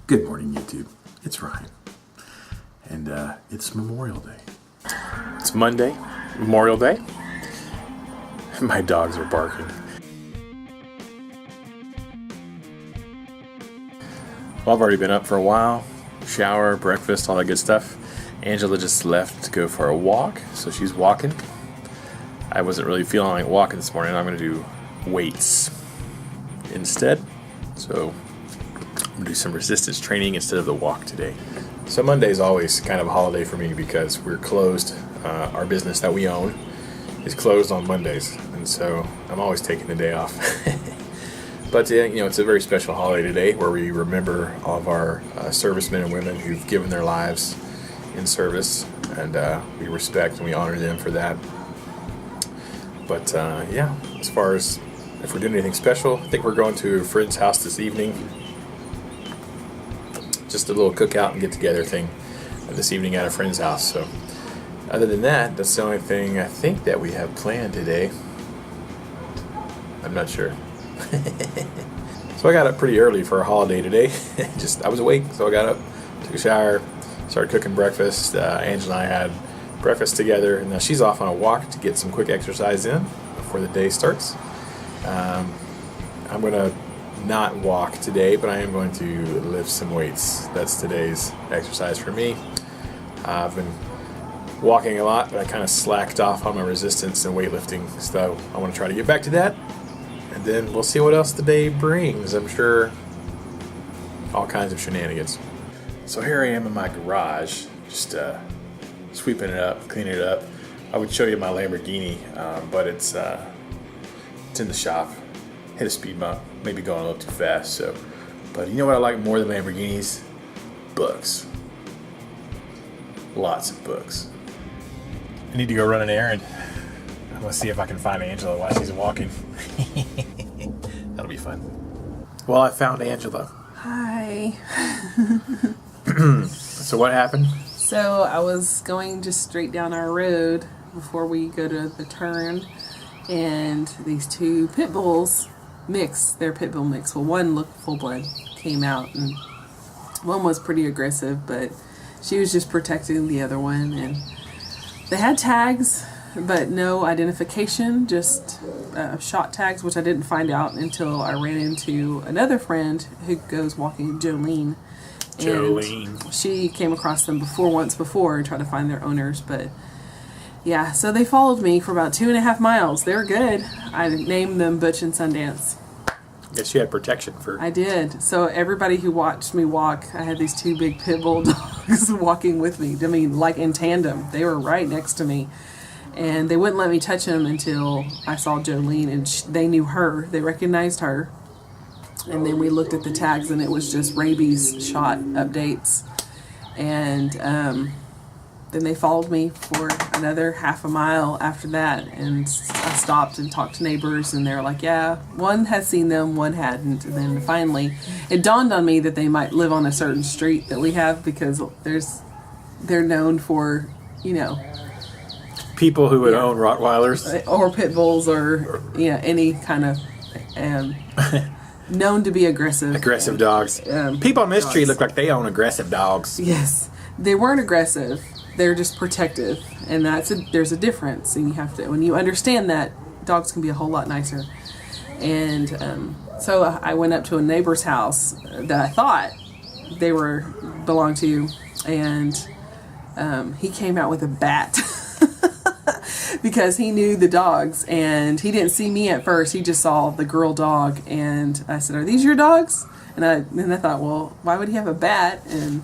Good morning, YouTube. It's Ryan. And it's Memorial Day. It's Monday, Memorial Day. My dogs are barking. Well, I've already been up for a while. Shower, breakfast, all that good stuff. Angela just left to go for a walk, so she's walking. I wasn't really feeling like walking this morning. I'm going to do weights instead. So I'm going to do some resistance training instead of the walk today. So Monday is always kind of a holiday for me because we're closed. Our business that we own is closed on Mondays, and so I'm always taking the day off. But it's a very special holiday today where we remember all of our servicemen and women who've given their lives in service, and we respect and we honor them for that. But as far as if we're doing anything special, I think we're going to a friend's house this evening. Just a little cookout and get together thing this evening at a friend's house. So other than that, that's the only thing I think that we have planned today. I'm not sure. So I got up pretty early for a holiday today. I was awake, so I got up, took a shower, started cooking breakfast. Angela and I had breakfast together, and now she's off on a walk to get some quick exercise in before the day starts. I'm going to not walk today, but I am going to lift some weights. That's today's exercise for me. I've been walking a lot, but I kind of slacked off on my resistance and weightlifting, so I want to try to get back to that, and then we'll see what else the day brings. I'm sure all kinds of shenanigans. So here I am in my garage, just sweeping it up, cleaning it up. I would show you my Lamborghini, but it's in the shop. Hit a speed bump, maybe going a little too fast. But you know what I like more than Lamborghinis? Books. Lots of books. I need to go run an errand. I'm gonna see if I can find Angela while she's walking. That'll be fun. Well, I found Angela. Hi. So what happened? So I was going just straight down our road before we go to the turn, and these two pit bulls they're pit bull mix. Well, one looked full blood, came out, and one was pretty aggressive, but she was just protecting the other one, and they had tags, but no identification, just shot tags, which I didn't find out until I ran into another friend who goes walking, Jolene. And she came across them once before and tried to find their owners, but yeah, so they followed me for about 2.5 miles. They were good. I named them Butch and Sundance. Yes, you had protection for... I did. So everybody who watched me walk, I had these two big pit bull dogs walking with me. I mean, like in tandem. They were right next to me. And they wouldn't let me touch them until I saw Jolene, and they knew her. They recognized her. And then we looked at the tags, and it was just rabies shot updates. And then they followed me for another 1/2 mile after that, and I stopped and talked to neighbors, and they're like, yeah, one had seen them, one hadn't. And then finally it dawned on me that they might live on a certain street that we have, because they're known for, people who would own Rottweilers or pit bulls or any kind of known to be aggressive dogs. People on this dogs. street look like they own aggressive dogs. Yes, they weren't aggressive. They're just protective, and there's a difference, and you have to, when you understand that, dogs can be a whole lot nicer. And so I went up to a neighbor's house that I thought they belonged to, and he came out with a bat because he knew the dogs, and he didn't see me at first. He just saw the girl dog, and I said, "Are these your dogs?" And I thought, well, why would he have a bat? And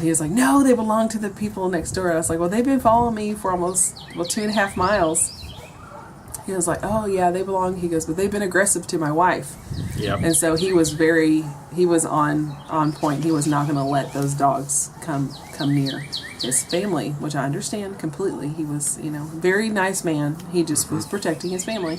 he was like, no, they belong to the people next door. I was like, well, they've been following me for almost 2.5 miles. He was like, oh yeah, they belong. He goes, but they've been aggressive to my wife. Yep. And so he was on point. He was not going to let those dogs come near his family, which I understand completely. He was, very nice man. He just was protecting his family.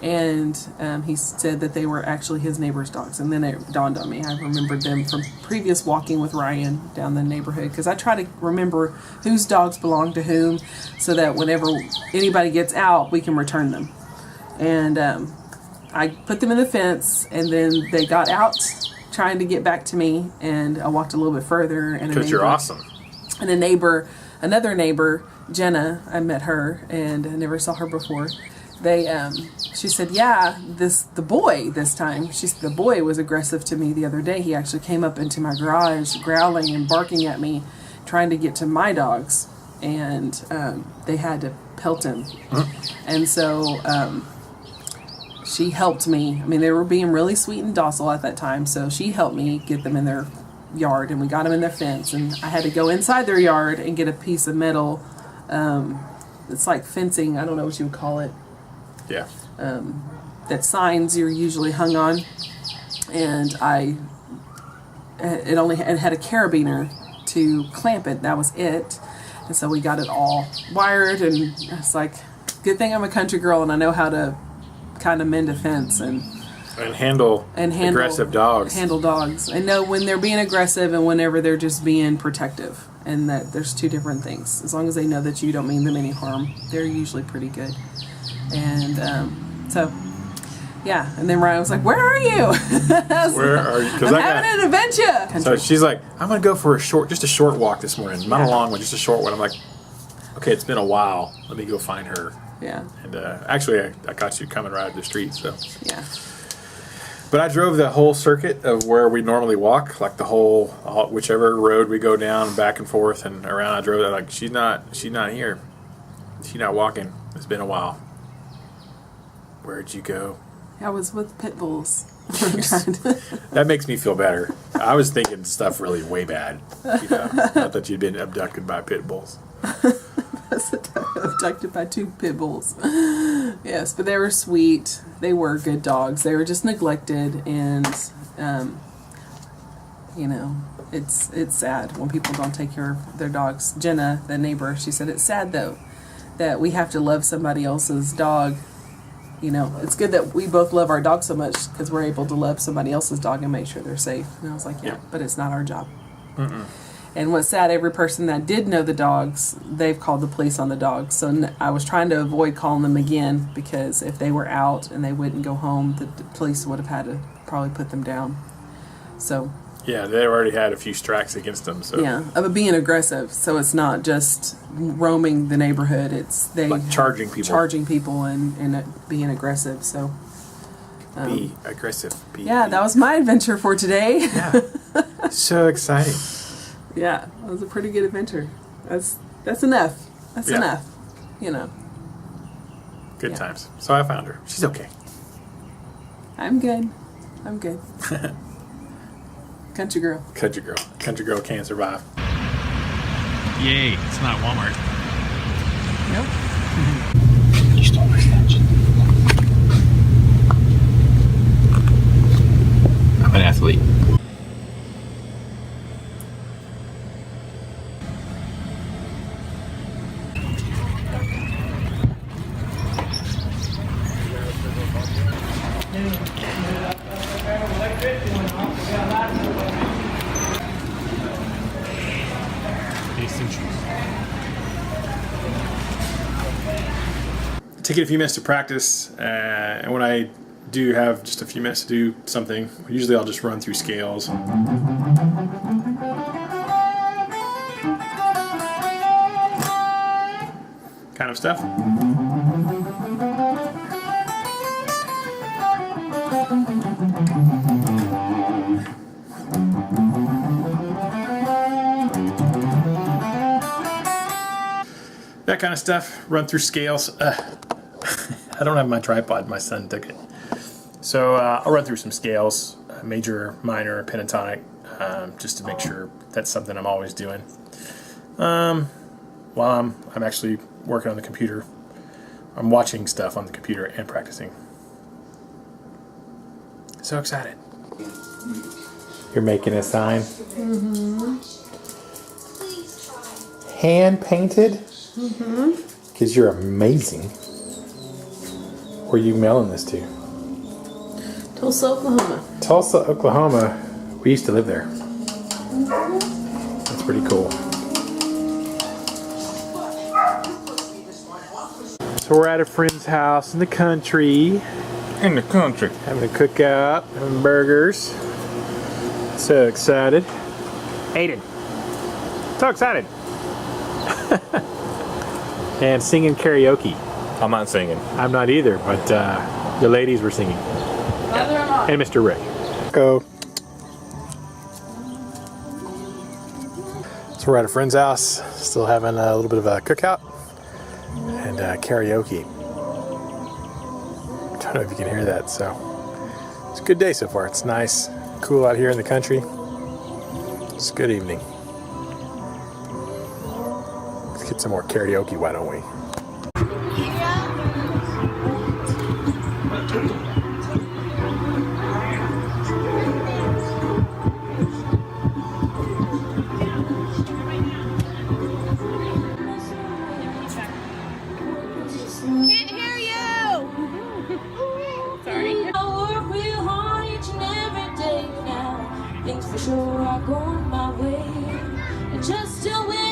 And he said that they were actually his neighbor's dogs. And then it dawned on me. I remembered them from previous walking with Ryan down the neighborhood, because I try to remember whose dogs belong to whom, so that whenever anybody gets out, we can return them. And I put them in the fence, and then they got out trying to get back to me, and I walked a little bit further. And Because you're awesome. And another neighbor, Jenna, I met her, and I never saw her before. She said, yeah, the boy this time. The boy was aggressive to me the other day. He actually came up into my garage, growling and barking at me, trying to get to my dogs, and they had to pelt him. And so she helped me. I mean, they were being really sweet and docile at that time, so she helped me get them in their yard, and we got them in their fence. And I had to go inside their yard and get a piece of metal. It's like fencing. I don't know what you would call it. Yeah. That signs you're usually hung on, and it had a carabiner to clamp it. That was it. And so we got it all wired, and it's like, good thing I'm a country girl and I know how to kind of mend a fence and handle aggressive dogs. Handle dogs. I know when they're being aggressive and whenever they're just being protective, and that there's two different things. As long as they know that you don't mean them any harm, they're usually pretty good. And so, yeah. And then Ryan was like, "Where are you?" Where are you? I'm having an adventure. So she's like, "I'm gonna go for just a short walk this morning. Not a long one, just a short one." I'm like, "Okay, it's been a while. Let me go find her." Yeah. And actually, I caught you coming right up the street. So. Yeah. But I drove the whole circuit of where we normally walk, like whichever road we go down, back and forth and around. I drove that like she's not here. She's not walking. It's been a while. Where'd you go? I was with pit bulls. That makes me feel better. I was thinking stuff really way bad. Not that you'd been abducted by pit bulls. Abducted by 2 pit bulls. Yes, but they were sweet. They were good dogs. They were just neglected, and it's sad when people don't take care of their dogs. Jenna, the neighbor, she said it's sad though that we have to love somebody else's dog. It's good that we both love our dog so much because we're able to love somebody else's dog and make sure they're safe. And I was like, yeah. But it's not our job. Mm-mm. And what's sad, every person that did know the dogs, they've called the police on the dogs. So I was trying to avoid calling them again, because if they were out and they wouldn't go home, the police would have had to probably put them down. So. Yeah, they already had a few strikes against them. So. Yeah, of being aggressive. So it's not just roaming the neighborhood. It's like charging people and being aggressive. So. Be aggressive. That was my adventure for today. Yeah. So exciting. Yeah, it was a pretty good adventure. That's enough. That's enough. Good times. So I found her. She's okay. I'm good. Country girl. Country girl can't survive. Yay, it's not Walmart. Nope. You stole my attention. I'm an athlete. Taking a few minutes to practice, and when I do have just a few minutes to do something, usually I'll just run through scales. Kind of stuff. That kind of stuff. Run through scales. I don't have my tripod. My son took it. So I'll run through some scales, major, minor, pentatonic, just to make sure that's something I'm always doing. While I'm actually working on the computer, I'm watching stuff on the computer and practicing. So excited. You're making a sign? Mm-hmm. Hand painted? Mm-hmm. Because you're amazing. Where are you mailing this to? Tulsa, Oklahoma. Tulsa, Oklahoma. We used to live there. That's pretty cool. So we're at a friend's house in the country. In the country. Having a cookout, having burgers. So excited. Aiden. So excited. And singing karaoke. I'm not singing. I'm not either, but the ladies were singing. And Mr. Rick. Go. So we're at a friend's house, still having a little bit of a cookout and karaoke. I don't know if you can hear that, so it's a good day so far. It's nice, cool out here in the country. It's a good evening. Let's get some more karaoke, why don't we? Can't hear you! Sorry. I work real hard each and every day now. Things for sure are going my way. And just to win.